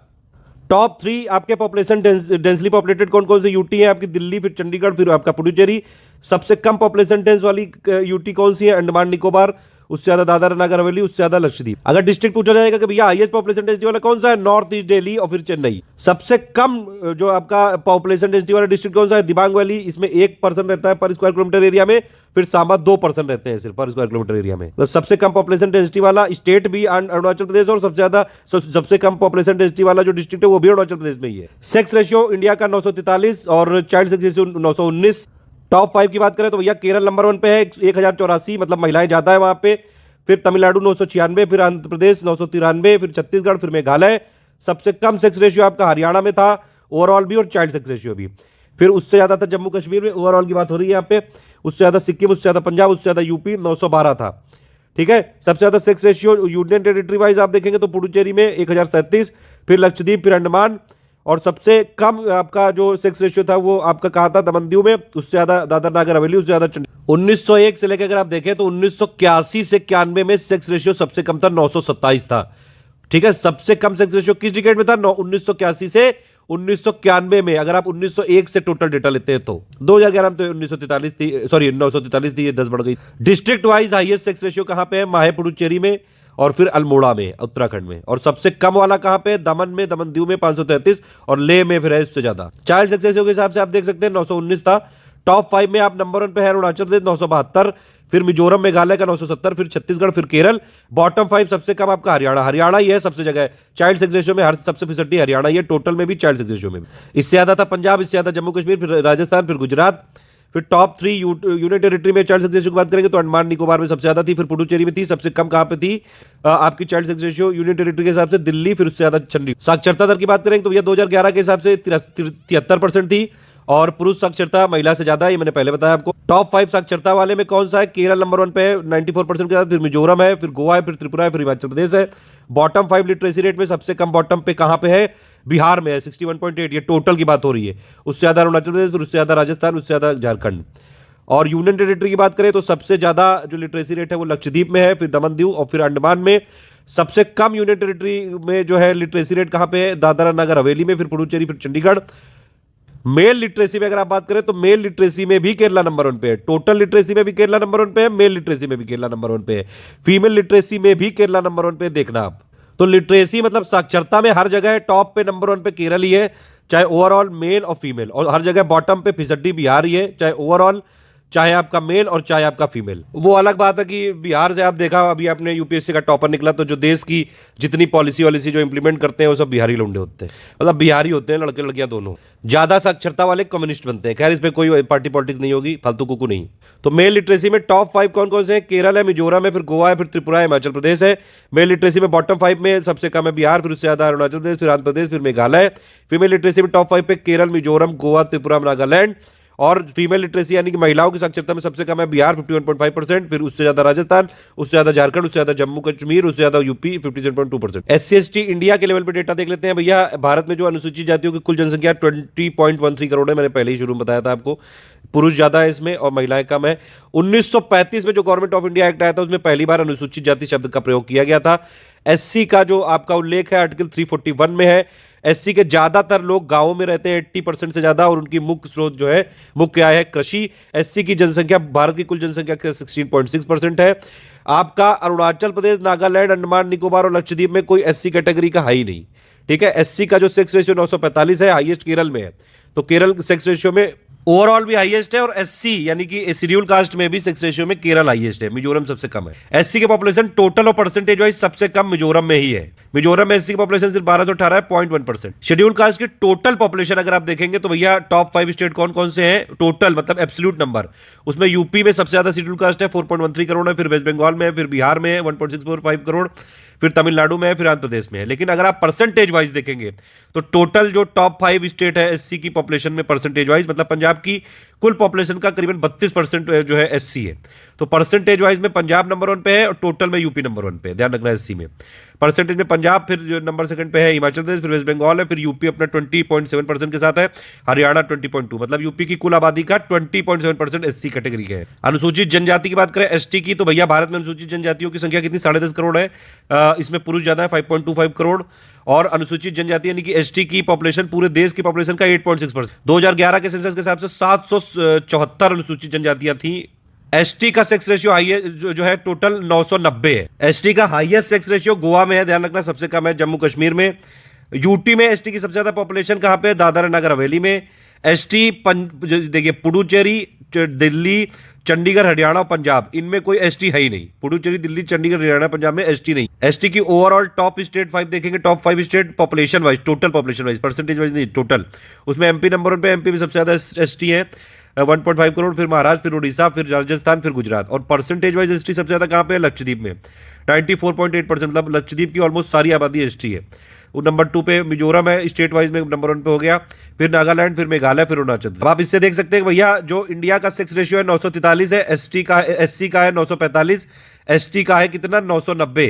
टॉप 3 आपके पॉपुलेशन डेंसली पॉपुलेटेड कौन कौन से यूटी है आपकी, दिल्ली, फिर चंडीगढ़, फिर आपका पुडुचेरी। सबसे कम पॉपुलेशन डेंस वाली यूटी कौन सी है, अंडमान निकोबार, उससे ज्यादा दादरा नगर हवेली, उससे ज्यादा लक्षद्वीप। अगर डिस्ट्रिक्ट पूछा जाएगा कि भैया हाईएस्ट पॉपुलेशन डेंसिटी वाला कौन सा है, नॉर्थ ईस्ट दिल्ली और फिर चेन्नई। सबसे कम जो आपका पॉपुलेशन डेंसिटी वाला डिस्ट्रिक्ट कौन सा है, दिबांग वैली, इसमें 1% रहता है पर स्क्वायर किलोमीटर एरिया में, फिर सांबा 2% रहते हैं सिर्फ पर स्क्वायर किलोमीटर एरिया में। तो सबसे कम पॉपुलेशन डेंसिटी वाला स्टेट भी अरुणाचल प्रदेश, और सबसे कम पॉपुलेशन डेंसिटी वाला जो डिस्ट्रिक्ट है वो भी अरुणाचल प्रदेश में ही है। सेक्स रेशियो इंडिया का 943 और चाइल्ड सेक्स रेशियो 919। टॉप 5 की बात करें तो भैया केरल नंबर 1 पे है 1084, मतलब महिलाएं ज्यादा है वहां पे। फिर तमिलनाडु 996, फिर आंध्र प्रदेश 993, फिर छत्तीसगढ़, फिर मेघालय। सबसे कम सेक्स रेशियो आपका हरियाणा में था, ओवरऑल भी और चाइल्ड सेक्स रेशियो भी। फिर उससे ज्यादा था जम्मू कश्मीर में, ओवरऑल की बात हो रही है यहाँ पे। उससे ज्यादा सिक्किम, उससे ज्यादा पंजाब, उससे ज्यादा यूपी 912 था। ठीक है, सबसे ज्यादा sex ratio union territory wise आप देखेंगे तो पुडुचेरी में 1037, फिर लक्षद्वीप, फिर अंडमान। और सबसे कम आपका जो सेक्स रेशियो था वो आपका कहा था, दमन दीव में, उससे ज्यादा दादरा नगर हवेली, उससे ज्यादा चंडीगढ़। 1901 से लेकर अगर आप देखें तो 1981 से 91 में सेक्स रेशियो सबसे कम था, 927 था। ठीक है, सबसे कम सेक्स रेशियो किस डिकेड में था, 1981 से 1991 में। अगर आप 1901 से टोटल डेटा लेते हैं तो 2011 में तो 1943 थी, सॉरी 943 थी, ये 10 बढ़ गई। District wise highest sex ratio कहां पे है, माहे पुडुचेरी में, और फिर अल्मोड़ा में उत्तराखंड में। और सबसे कम वाला कहां पे, दमन में, दमन दीव में 533, और लेह में फिर है इससे ज्यादा। चाइल्ड सेक्स रेशियो के हिसाब से आप देख सकते हैं 919 था। टॉप 5 में आप नंबर 1 पे है अरुणाचल प्रदेश 972, फिर मिजोरम मेघालय का 970, फिर छत्तीसगढ़, फिर केरल। बॉटम 5 सबसे कम आपका हरियाणा ही है सबसे जगह चाइल्ड सेक्स रेशियो में, हर सबसे फिसड्डी हरियाणा ही है टोटल में भी, चाइल्ड सेक्स रेशियो में भी। इससे ज्यादा था पंजाब, इससे ज्यादा जम्मू कश्मीर, फिर राजस्थान, फिर गुजरात। फिर टॉप 3 यूनियन टेरिटरी में चाइल्ड सेक्स रेशियो की बात करेंगे तो अंडमान निकोबार में सबसे ज्यादा थी, फिर पुडुचेरी में थी। सबसे कम कहां पे थी आपकी child sex ratio union territory के हिसाब से, दिल्ली, फिर उससे ज्यादा चंडीगढ़। साक्षरता दर की बात करेंगे तो भैया 2011 के हिसाब से 73% थी, और पुरुष साक्षरता महिला से ज्यादा, ये मैंने पहले बताया आपको। टॉप 5 साक्षरता वाले में कौन सा है, केरल नंबर 1 पे है 94% के साथ, फिर मिजोरम है, फिर गोवा है, फिर त्रिपुरा है, फिर हिमाचल प्रदेश है। बॉटम 5 लिटरेसी रेट में सबसे कम बॉटम पे कहां पे है, बिहार में है 61.8, ये टोटल की बात हो रही है। उससे ज्यादा अरुणाचल प्रदेश, फिर उससे ज्यादा राजस्थान, उससे ज्यादा झारखंड। और यूनियन टेरिटरी की बात करें तो सबसे ज्यादा जो लिटरेसी रेट है वो लक्षद्वीप में है, फिर दमन दीव, और फिर अंडमान में। सबसे कम यूनियन टेरिटरी में जो है लिटरेसी रेट कहां पे है? दादरा नगर हवेली में, फिर पुडुचेरी, फिर चंडीगढ़। मेल लिटरेसी में अगर आप बात करें तो मेल लिटरेसी में भी केरला नंबर 1 पे है, टोटल लिटरेसी में भी केरला नंबर 1 पे है, मेल लिटरेसी में भी केरला नंबर 1 पे है, फीमेल लिटरेसी में भी केरला नंबर 1 पे। देखना आप, तो लिटरेसी मतलब साक्षरता में हर जगह टॉप पे नंबर 1 पे केरल ही है, चाहे ओवरऑल मेल और फीमेल, और हर जगह बॉटम पे 65 बिहार ही है, चाहे ओवरऑल, चाहे आपका मेल और चाहे आपका फीमेल। वो अलग बात है कि बिहार से आप देखा, अभी आपने यूपीएससी का टॉपर निकला, तो जो देश की जितनी पॉलिसी वॉलिसी जो इंप्लीमेंट करते हैं वो सब बिहारी लौंडे होते हैं, मतलब बिहारी होते हैं, लड़के लड़कियां दोनों। ज्यादा साक्षरता वाले कम्युनिस्ट बनते हैं। खैर इस पे कोई पार्टी पॉलिटिक्स नहीं होगी, फालतू कुकू नहीं। तो मेल लिटरेसी में टॉप 5 कौन कौन से हैं? केरल है, मिजोरम है, फिर गोवा है, फिर त्रिपुरा है, हिमाचल प्रदेश है। मेल लिटरेसी में बॉटम 5 में सबसे कम है बिहार, फिर उससे ज्यादा अरुणाचल प्रदेश, फिर आंध्र प्रदेश, फिर मेघालय। फीमेल लिटरेसी में टॉप 5 पे केरल, मिजोरम, गोवा, त्रिपुरा, नागालैंड। और फीमेल लिटरेसी यानी कि महिलाओं की साक्षरता में सबसे कम है बिहार 51.5%, फिर उससे ज्यादा राजस्थान, उससे ज्यादा झारखंड, उससे ज्यादा जम्मू कश्मीर, उससे ज्यादा यूपी 57.2%। SC/ST इंडिया के लेवल पे डेटा देख लेते हैं भैया। भारत में जो अनुसूचित जातियों की कुल जनसंख्या 20.13 करोड़ है, मैंने पहले ही शुरू में बताया था आपको। पुरुष ज्यादा है इसमें और महिलाएं कम है। 1935 में जो गवर्नमेंट ऑफ इंडिया एक्ट आया था उसमें पहली बार अनुसूचित जाति शब्द का प्रयोग किया गया था। SC का जो आपका उल्लेख है आर्टिकल 341 में है। SC के ज्यादातर लोग गांवों में रहते हैं 80% से ज्यादा, और उनकी मुख्य स्रोत जो है, मुख्य आय है कृषि। SC की जनसंख्या भारत की कुल जनसंख्या के 16.6% है। आपका अरुणाचल प्रदेश, नागालैंड, अंडमान निकोबार और लक्षद्वीप में कोई SC कैटेगरी का है ही नहीं, ठीक है। SC का जो सेक्स रेशियो 945 है, हाईएस्ट केरल में है। तो केरल सेक्स रेशियो में ओवरऑल भी हाईएस्ट है, और SC यानी कि शेड्यूल कास्ट में भी सेक्स रेशियो में केरल हाईएस्ट है, मिजोरम सबसे कम है। SC के पॉपुलेशन टोटल और परसेंटेज वाइज सबसे कम मिजोरम में ही है। मिजोरम में SC की पॉपुलेशन सिर्फ 1218 है, 0.1%। शेड्यूल कास्ट की टोटल पॉपुलेशन अगर आप देखेंगे तो भैया टॉप 5 स्टेट कौन कौन से हैं टोटल, मतलब एब्सोल्यूट नंबर, उसमें यूपी में सबसे ज्यादा शेड्यूल कास्ट है 4.13 करोड़ है, फिर वेस्ट बंगाल में है, फिर बिहार में है 1.645 करोड़, फिर तमिलनाडु में है, फिर आंध्र प्रदेश में है। लेकिन अगर आप परसेंटेज वाइज देखेंगे तो टोटल जो टॉप 5 स्टेट है SC की पॉपुलेशन में परसेंटेज वाइज, मतलब पंजाब की कुल पॉपुलेशन का करीबन 32% जो है SC है। तो परसेंटेज वाइज में पंजाब नंबर 1 पे है और टोटल में यूपी नंबर 1 पे है, ध्यान रखना। SC में परसेंटेज में पंजाब, फिर जो नंबर 2 पे है हिमाचल प्रदेश, फिर वेस्ट बंगाल है, फिर यूपी अपना 20.7% के साथ है, हरियाणा 20.2, मतलब यूपी की कुल आबादी का 20.7% SC कैटेगरी के है। अनुसूचित जनजाति की बात करें ST की, तो भैया भारत में अनुसूचित जनजातियों की संख्या कितनी? 10.5 करोड़ है। इसमें पुरुष ज्यादा है 5.25 करोड़, और अनुसूचित जनजाति यानी कि ST की पॉपुलेशन पूरे देश की पॉपुलेशन का 8.6%। 2011 के सेंसस के हिसाब से 774 अनुसूचित जनजातियां थी। ST का सेक्स रेशियो हाईएस्ट जो है टोटल 990 है। ST का हाईएस्ट सेक्स रेशियो गोवा में है, ध्यान रखना, सबसे कम है जम्मू कश्मीर में। यूटी में ST की सबसे ज्यादा पॉपुलेशन कहां पे? दादरा नगर हवेली में। ST देखिए पुडुचेरी, दिल्ली, चंडीगढ़, हरियाणा और पंजाब, इनमें कोई ST है ही नहीं। पुडुचेरी, दिल्ली, चंडीगढ़, हरियाणा, पंजाब में ST नहीं। ST की ओवरऑल टॉप स्टेट 5 देखेंगे, top 5 state population wise, total population wise, percentage wise नहीं, टोटल। उसमें MP नंबर 1 पे, MP में सबसे ज्यादा ST है 1.5 करोड़, फिर महाराष्ट्र, फिर उड़ीसा, फिर राजस्थान, फिर गुजरात। और परसेंटेज वाइज ST सबसे ज्यादा कहां पे है? लक्षद्वीप में 94.8%, मतलब लक्षद्वीप की ऑलमोस्ट सारी आबादी ST है। वो नंबर 2 पे मिजोरम है, स्टेट वाइज में नंबर 1 पे हो गया, फिर नागालैंड, फिर मेघालय, फिर अरुणाचल। अब आप इससे देख सकते हैं भैया जो इंडिया का सेक्स रेशियो है 943 है, SC का है 945, ST का है कितना? 990।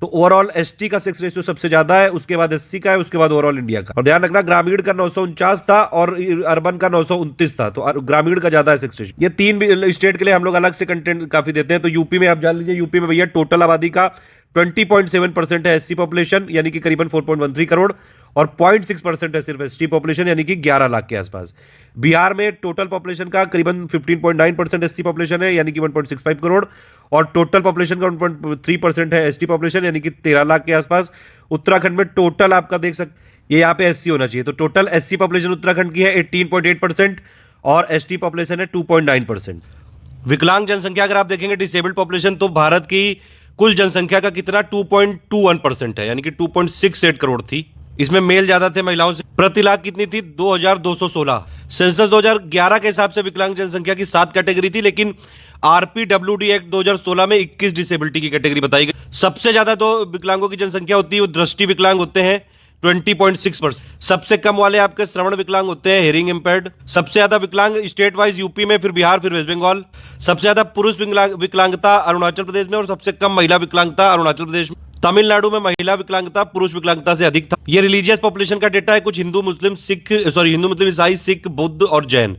तो ओवरऑल ST का सेक्स रेशियो सबसे ज्यादा है, उसके बाद SC का है, उसके बाद ओवरऑल इंडिया का। और ध्यान रखना ग्रामीण का 949 था और अर्बन का 929 था, तो ग्रामीण का ज्यादा है सेक्स रेशियो। ये 3 स्टेट के लिए हम लोग अलग से कंटेंट काफी देते हैं। तो यूपी में आप जान लीजिए, यूपी में भैया टोटल आबादी का 20.7% है SC पॉपुलेशन, यानी कि करीबन 4.13 करोड़, और 0.6% है सिर्फ ST पॉपुलेशन, यानी कि 11 लाख के आसपास। बिहार में टोटल पॉपुलेशन का करीबन 15.9% SC पॉपुलेशन है, यानी कि 1.65 करोड़, और टोटल पॉपुलेशन का 1.3% है ST पॉपुलेशन, यानी कि 13 लाख के आसपास। उत्तराखंड में टोटल आपका देख सकते, ये यहाँ पे SC होना चाहिए, तो टोटल SC पॉपुलेशन उत्तराखंड की है 18.8% और ST पॉपुलेशन है 2.9%। विकलांग जनसंख्या अगर आप देखेंगे, डिसेबल्ड पॉपुलेशन, तो भारत की कुल जनसंख्या का कितना? 2.21% है, यानी कि 2.68 करोड़ थी। इसमें मेल ज्यादा थे, महिलाओं से प्रति लाख कितनी थी? 2216। सेंसस 2011 के हिसाब से विकलांग जनसंख्या की 7 कैटेगरी थी, लेकिन RPWD एक्ट 2016 में 21 डिसेबिलिटी की कैटेगरी बताई गई। सबसे ज्यादा तो विकलांगों की जनसंख्या होती है वो दृष्टि विकलांग होते हैं 20.6%। सबसे कम वाले आपके श्रवण विकलांग होते हैं, हेयरिंग इंपेयर्ड। सबसे ज्यादा विकलांग स्टेट वाइज यूपी में, फिर बिहार, फिर वेस्ट बंगाल। सबसे ज्यादा पुरुष विकलांगता अरुणाचल प्रदेश में, और सबसे कम महिला विकलांगता अरुणाचल प्रदेश में। तमिलनाडु में महिला विकलांगता पुरुष विकलांगता से अधिक था। ये रिलीजियस पॉपुलेशन का डेटा है, कुछ हिंदू मुस्लिम ईसाई, सिख, बुद्ध और जैन।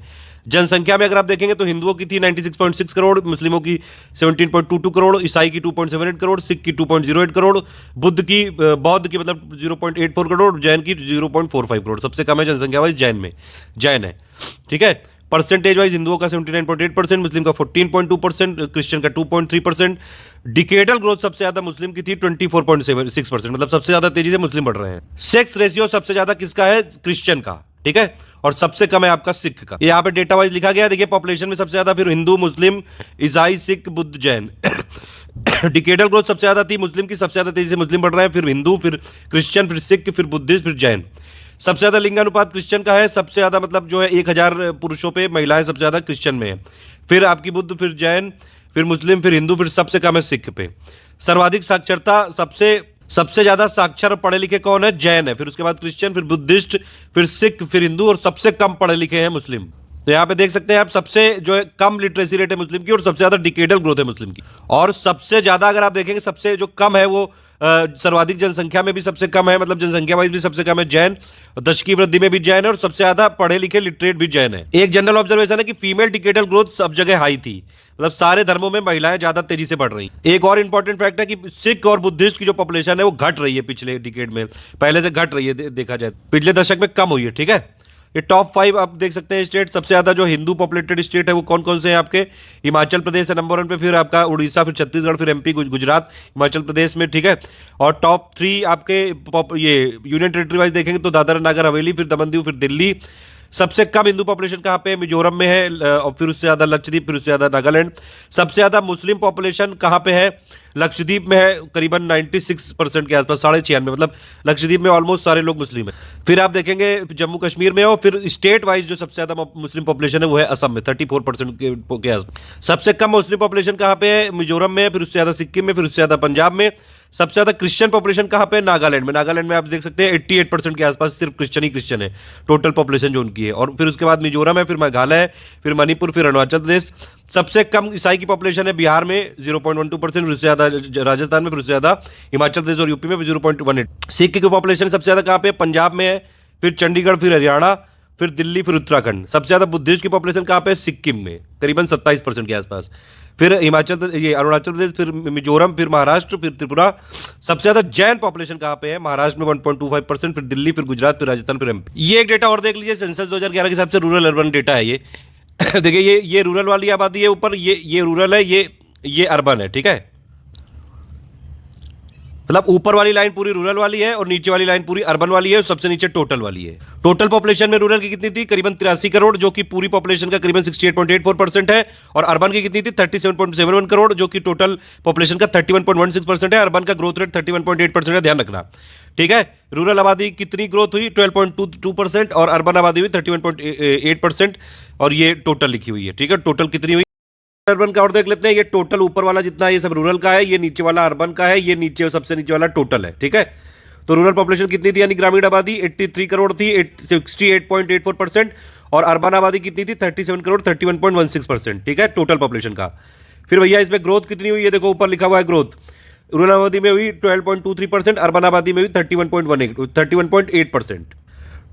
जनसंख्या में अगर आप देखेंगे तो हिंदुओं की थी 96.6 करोड़, मुस्लिमों की 17.22 करोड़, ईसाई की 2.78 करोड़, सिख की 2.08 करोड़, बौद्ध की मतलब 0.84 करोड़, जैन की 0.45 करोड़। सबसे कम है जनसंख्या वाइज जैन है। ठीक है। परसेंटेज वाइज हिंदुओं का 79.8%, मुस्लिम का 14.2%, क्रिश्चियन का 2.3%। डिकेडल ग्रोथ सबसे ज्यादा मुस्लिम की थी 24.6%, मतलब सबसे ज्यादा तेजी से मुस्लिम बढ़ रहे हैं। सेक्स रेशियो सबसे ज्यादा किसका है? क्रिश्चियन का। ठीक है। और सबसे कम है आपका सिख का। यहाँ पे डेटा वाइज लिखा गया, देखिए पॉपुलेशन में सबसे ज्यादा फिर हिंदू, मुस्लिम, ईसाई, सिख, बुद्ध, जैन। डिकेडल ग्रोथ सबसे ज्यादा थी मुस्लिम की, सबसे ज्यादा तेजी से मुस्लिम बढ़ रहे हैं, फिर हिंदू, फिर क्रिश्चियन, फिर सिख, फिर बुद्धिस्ट, फिर जैन। सबसे ज्यादा लिंगानुपात क्रिश्चियन का है, सबसे ज्यादा मतलब जो है 1000 पुरुषों पे महिलाएं सबसे ज्यादा क्रिश्चियन में है, फिर आपकी बुद्ध, फिर जैन, फिर मुस्लिम, फिर हिंदू, फिर सबसे कम है सिख पे। सर्वाधिक साक्षरता, सबसे ज्यादा साक्षर और पढ़े लिखे कौन है? जैन है, फिर उसके बाद क्रिश्चियन, फिर बुद्धिस्ट, फिर सिख, फिर हिंदू, और सबसे कम पढ़े लिखे हैं मुस्लिम। तो यहाँ पे देख सकते हैं आप, सबसे जो है कम लिटरेसी रेट है मुस्लिम की, और सबसे ज्यादा डिकेडल ग्रोथ है मुस्लिम की। और सबसे ज्यादा अगर आप देखेंगे, सबसे जो कम है वो सर्वाधिक जनसंख्या में भी सबसे कम है, मतलब जनसंख्या वाइज भी सबसे कम है जैन, दशकीय वृद्धि में भी जैन है, और सबसे ज्यादा पढ़े लिखे लिटरेट भी जैन है। एक जनरल ऑब्जर्वेशन है कि फीमेल डिकेडल ग्रोथ सब जगह हाई थी, मतलब सारे धर्मों में महिलाएं ज्यादा तेजी से बढ़ रही। एक और इंपॉर्टेंट फैक्ट है कि सिख और बुद्धिस्ट की जो पॉपुलेशन है वो घट रही है पिछले डिकेड में, पहले से घट रही है, देखा जाए पिछले दशक में कम हुई है। ठीक है। ये टॉप 5 आप देख सकते हैं स्टेट, सबसे ज्यादा जो हिंदू पॉपुलेटेड स्टेट है वो कौन कौन से हैं आपके? हिमाचल प्रदेश है नंबर 1 पे, फिर आपका उड़ीसा, फिर छत्तीसगढ़, फिर एमपी, गुजरात, हिमाचल प्रदेश में। ठीक है। और टॉप 3 आपके ये यूनियन टेरिटरी वाइज देखेंगे तो दादरा नागर हवेली, फिर दमन दीव, फिर दिल्ली। सबसे कम हिंदू पॉपुलेशन कहाँ पे? मिजोरम में है, और फिर उससे ज्यादा लक्षद्वीप, फिर उससे ज्यादा नागालैंड। सबसे ज्यादा मुस्लिम पॉपुलेशन कहाँ पे है? लक्षद्वीप में है, करीबन 96% के आसपास, 96, मतलब लक्षद्वीप में ऑलमोस्ट सारे लोग मुस्लिम हैं। फिर आप देखेंगे जम्मू कश्मीर में हो, फिर स्टेट वाइज जो सबसे ज्यादा मुस्लिम पॉपुलेशन है वो है असम में 34% के आसपास। सबसे कम मुस्लिम पॉपुलेशन कहाँ पे है? मिजोरम में, फिर उससे ज्यादा सिक्किम में, फिर उससे ज्यादा पंजाब में। सबसे ज्यादा क्रिश्चियन पॉपुलेशन कहाँ पे है? नागालैंड में आप देख सकते हैं 88% के आसपास सिर्फ क्रिश्चियन है टोटल पॉपुलेशन जो उनकी है। और फिर उसके बाद मिजोरम है, फिर मेघालय है, फिर मणिपुर, फिर अरुणाचल प्रदेश। सबसे कम ईसाई की पॉपुलेशन है बिहार में 0.12%, फिर उससे ज्यादा राजस्थान में, फिर उससे ज्यादा हिमाचल प्रदेश और यूपी में 0.18। सिख की पॉपुलेशन सबसे ज्यादा कहाँ पे? पंजाब में है, फिर चंडीगढ़, फिर हरियाणा, फिर दिल्ली, फिर उत्तराखंड। सबसे ज्यादा बुद्धिस्ट की पॉपुलेशन कहाँ पे? सिक्किम में, करीबन 27% के आसपास, फिर अरुणाचल प्रदेश, फिर मिजोरम, फिर महाराष्ट्र, फिर त्रिपुरा। सबसे ज्यादा जैन पॉपुलेशन कहाँ पे है? महाराष्ट्र में 1.25%, फिर दिल्ली, फिर गुजरात, फिर राजस्थान, फिर एमपी। ये एक डेटा और देख लीजिए, सेंसस 2011 के हिसाब से रूरल अर्बन डेटा है ये। देखिए ये रूरल वाली आबादी है ऊपर, ये रूरल है, ये अर्बन है। ठीक है। मतलब ऊपर वाली लाइन पूरी रूरल वाली है और नीचे वाली लाइन पूरी अर्बन वाली है, और सबसे नीचे टोटल वाली है। टोटल पॉपुलेशन में रूरल की कितनी थी? करीबन 83 करोड़, जो कि पूरी पॉपुलेशन का करीबन 68.84% है। और अर्बन की कितनी थी? 37.71 करोड़, जो कि टोटल पॉपुलेशन का 31.16% है। अर्बन का ग्रोथ रेट 31.8% है, ध्यान रखना। ठीक है। रूरल आबादी कितनी ग्रोथ हुई? 12.22%, और अर्बन आबादी हुई 31.8%, और ये टोटल लिखी हुई है। ठीक है। टोटल कितनी हुई अर्बन का और देख लेते हैं। ये टोटल ऊपर वाला जितना ये सब रूरल का है, ये नीचे वाला अर्बन का है, ये नीचे सबसे नीचे वाला टोटल है। ठीक है। तो रूरल पॉपुलेशन कितनी थी, यानी ग्रामीण आबादी 83 करोड़ थी, 68.84%, और अर्बन आबादी कितनी थी? 37 करोड़, 31.16%। ठीक है, टोटल पॉपुलेशन का। फिर भैया इसमें ग्रोथ कितनी हुई? ये देखो ऊपर लिखा हुआ है ग्रोथ। रूरल आबादी में हुई 12.23%, अर्बन आबादी में हुई 31.8%।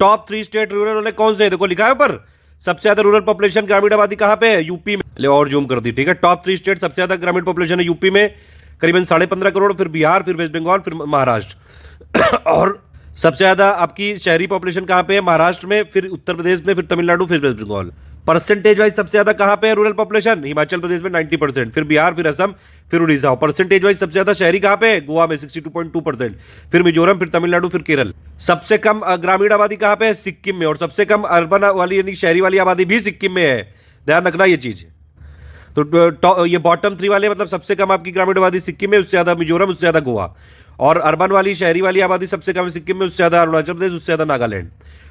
टॉप 3 स्टेट रूरल वाले कौन से? देखो लिखा है ऊपर, सबसे ज्यादा रूरल पॉपुलेशन ग्रामीण आबादी कहां पे है? यूपी में। ले और जूम कर दी। ठीक है। टॉप 3 स्टेट सबसे ज्यादा ग्रामीण पॉपुलेशन है यूपी में, करीबन 15.5 करोड़, फिर बिहार, फिर वेस्ट बंगाल, फिर महाराष्ट्र। और सबसे ज्यादा आपकी शहरी पॉपुलेशन कहां पे है? महाराष्ट्र में, फिर उत्तर प्रदेश में, फिर तमिलनाडु, फिर वेस्ट बंगाल। परसेंटेज वाइज सबसे ज्यादा कहां पे है रूरल पॉपुलेशन? हिमाचल प्रदेश में 90%, फिर बिहार, फिर असम, फिर उड़ीसा। और परसेंटेज वाइज सबसे ज्यादा शहरी कहां पे है? गोवा में 62.2%, फिर मिजोरम, फिर तमिलनाडु, फिर केरल। सबसे कम ग्रामीण आबादी कहां पे है? सिक्किम में। और सबसे कम अर्बन वाली यानी शहरी वाली आबादी भी सिक्किम में है, ध्यान रखना ये चीज। तो ये बॉटम 3 वाले मतलब सबसे कम आपकी ग्रामीण आबादी सिक्किम में, उससे ज्यादा मिजोरम, उससे ज्यादा गोवा। और अर्बन वाली शहरी वाली आबादी सबसे कम सिक्किम में, उससे ज्यादा अरुणाचल प्रदेश, उससे ज्यादा नागालैंड।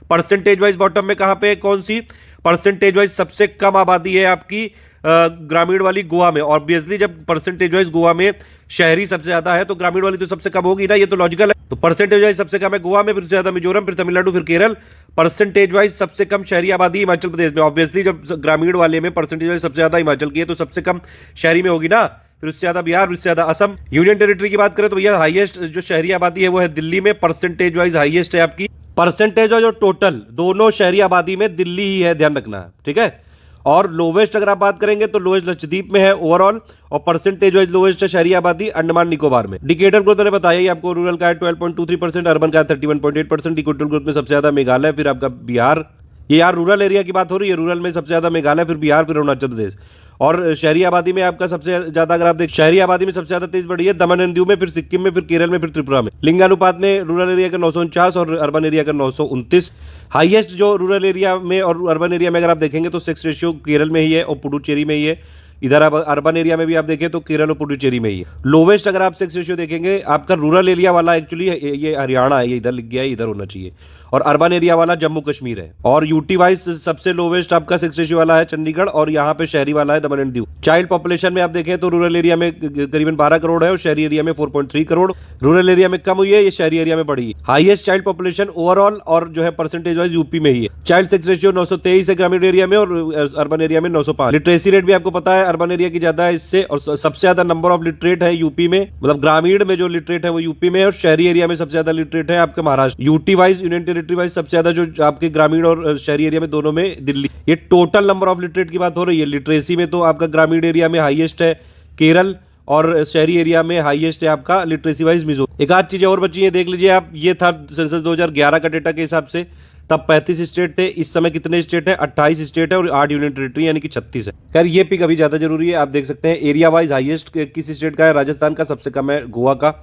परसेंटेज वाइज बॉटम में कहां पे? कौन सी परसेंटेज वाइज सबसे कम आबादी है आपकी? ग्रामीण वाली गोवा में। ऑब्वियसली जब परसेंटेज वाइज गोवा में शहरी सबसे ज्यादा है तो ग्रामीण वाली तो सबसे कम होगी ना, ये तो लॉजिकल है। तो परसेंटेज वाइज सबसे कम है गोवा में, फिर ज्यादा मिजोरम, फिर तमिलनाडु, फिर केरल। परसेंटेज वाइज सबसे कम शहरी आबादी हिमाचल प्रदेश में। ऑब्वियसली जब ग्रामीण वाले में परसेंटेज वाइज सबसे ज्यादा हिमाचल की है तो सबसे कम शहरी में होगी ना, फिर उससे ज्यादा बिहार, उससे ज्यादा असम। यूनियन टेरिटरी की बात करें तो भैया हाईएस्ट जो शहरी आबादी है वो है दिल्ली में, परसेंटेज वाइज हाईएस्ट है आपकी। परसेंटेज वाइज और टोटल दोनों शहरी आबादी में दिल्ली ही है, ध्यान रखना। ठीक है। और लोवेस्ट अगर आप बात करेंगे तो लोवेस्ट लक्षद्वीप में है ओवरऑल, और परसेंटेज वाइज लोवेस्ट है शहरी आबादी अंडमान निकोबार में। इंडिकेटर ग्रोथ मैंने बताया ही आपको, रूरल का है 12.23%, अर्बन का है 31.8%। इक्विटल ग्रोथ में सबसे ज्यादा मेघालय, फिर आपका बिहार, ये यार रूरल एरिया की बात हो रही है, रूरल में सबसे ज्यादा मेघालय, फिर बिहार, फिर अरुणाचल प्रदेश। और शहरी आबादी में आपका सबसे ज्यादा अगर आप देख, शहरी आबादी में सबसे ज्यादा तेज बढ़ी है दमन एंड दीव में, फिर सिक्किम में, फिर केरल में, फिर त्रिपुरा में। लिंगानुपात में रूरल एरिया का 949 और अर्बन एरिया का 929। हाईएस्ट जो रूरल एरिया में और अर्बन एरिया में अगर आप देखेंगे तो सेक्स रेशियो केरल में ही है और पुडुचेरी में ही है। इधर आप अर्बन एरिया में भी आप देखें तो केरल और पुडुचेरी में ही है। लोवेस्ट अगर आप सेक्स रेशियो देखेंगे, आपका रूरल एरिया वाला एक्चुअली ये हरियाणा है, ये इधर लिख गया है, इधर होना चाहिए, और अर्बन एरिया वाला जम्मू कश्मीर है। और यूटी वाइज सबसे लोवेस्ट आपका सेक्स रेशियो वाला है चंडीगढ़, और यहाँ पे शहरी वाला है दमन एंड दीव। चाइल्ड पॉपुलेशन में आप देखें तो रूरल एरिया में करीबन 12 करोड़ है और शहरी एरिया में 4.3 करोड़। रूरल एरिया में कम हुई है, ये शहरी एरिया में बढ़ी है। हाईएस्ट चाइल्ड पॉपुलेशन ओवरऑल और जो है परसेंटेज वाइज यूपी में ही है। चाइल्ड सेक्स रेशियो 923 है ग्रामीण एरिया में और अर्बन एरिया में 905। लिटरेसी रेट भी आपको पता है अर्बन एरिया की ज्यादा है इससे, और सबसे ज्यादा नंबर ऑफ लिटरेट है यूपी में, मतलब ग्रामीण में जो लिटरेट है वो यूपी में, और शहरी एरिया में सबसे ज्यादा लिटरेट है आपके Maharashtra. UT wise, union territory wise सबसे ज्यादा जो आपके ग्रामीण और शहरी एरिया में दोनों में दिल्ली। ये टोटल नंबर ऑफ लिटरेट की बात हो रही है। लिटरेसी में तो आपका ग्रामीण एरिया में हाईएस्ट है केरल, और शहरी एरिया में हाईएस्ट है आपका लिटरेसी वाइज मिजोरम। एक आध चीजें और बची हैं, देख लीजिए आप। ये था सेंसस 2011 का डेटा के हिसाब से, तब 35 स्टेट थे, इस समय कितने स्टेट है? 28 स्टेट है और 8 यूनियन टेरिटरी यानी कि 36 है। खैर ये पिक अभी ज्यादा जरूरी है, आप देख सकते हैं एरिया वाइज हाईएस्ट किस स्टेट का है? राजस्थान का, सबसे कम है गोवा का।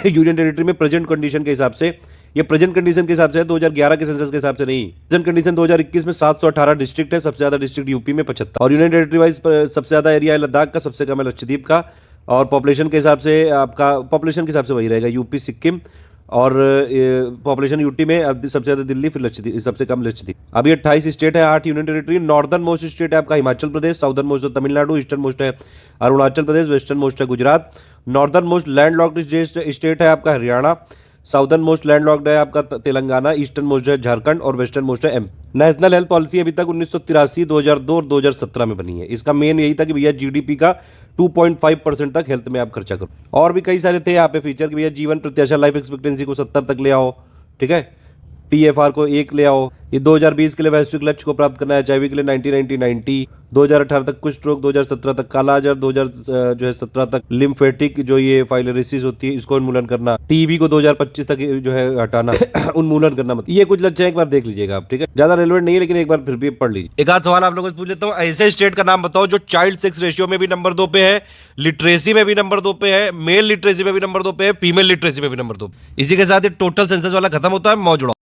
यूनियन टेरिटरी में प्रेजेंट कंडीशन के हिसाब से, ये प्रेजेंट कंडीशन के हिसाब से है, 2011 के सेंसस के हिसाब से नहीं। प्रेजेंट कंडीशन 2021 में 718 डिस्ट्रिक्ट है, सबसे ज्यादा डिस्ट्रिक्ट यूपी में 75, और यूनियन टेरिटरी वाइज सबसे ज्यादा एरिया है लद्दाख का, सबसे कम है लक्षद्वीप का। और पॉपुलेशन के हिसाब से आपका, पॉपुलेशन के हिसाब से वही रहेगा, यूपी, सिक्किम, और पॉपुलेशन यूटी में अब सबसे ज्यादा दिल्ली, फिर लक्षद्वीप, सबसे कम लक्षद्वीप। अभी 28 स्टेट है, 8 union territory. Northern most state है आपका हिमाचल प्रदेश, साउदर्न मोस्ट है तमिलनाडु, ईस्टर्न मोस्ट है अरुणाचल प्रदेश, वेस्टर्न मोस्ट है Gujarat. Northern most landlocked state है आपका हरियाणा, साउदर्न मोस्ट लैंडलॉक्ड है आपका तेलंगाना, ईस्टर्न मोस्ट है झारखंड, और वेस्टर्न मोस्ट है एमपी। नेशनल हेल्थ पॉलिसी अभी तक 1983, 2002 और 2017 में बनी है। इसका मेन यही था कि भैया जीडीपी का 2.5% तक हेल्थ में आप खर्चा करो। और भी कई सारे थे यहाँ पे फीचर कि भैया जीवन प्रत्याशा लाइफ एक्सपेक्टेंसी को 70 तक ले आओ, ठीक है, टीएफआर को 1 ले आओ। ये 2020 के लिए वैश्विक लक्ष्य को प्राप्त करना है, एचआईवी के लिए 90-90-90, 2018 तक कुछ स्ट्रोक, 2017 तक कालाजार, 2017 तक लिम्फेटिक जो ये फाइलरिसिस होती है इसको उन्मूलन करना, टीबी को 2025 तक जो है हटाना, उन्मूलन करना मत। ये कुछ लक्ष्य है, एक बार देख लीजिएगा आप, ठीक है, ज्यादा रेलेवेंट नहीं है लेकिन एक बार फिर भी पढ़ लीजिए। एक आध सवाल आप लोगों से पूछ लेता हूँ, ऐसे स्टेट का नाम बताओ जो चाइल्ड सेक्स रेशियो में भी नंबर 2 पे है, लिटरेसी में भी नंबर 2 पे है, मेल लिटरेसी में भी नंबर 2 पे है, फीमेल लिटरेसी में भी नंबर 2 पे। इसी के साथ ये टोटल सेंसस वाला खत्म होता है। मौजूद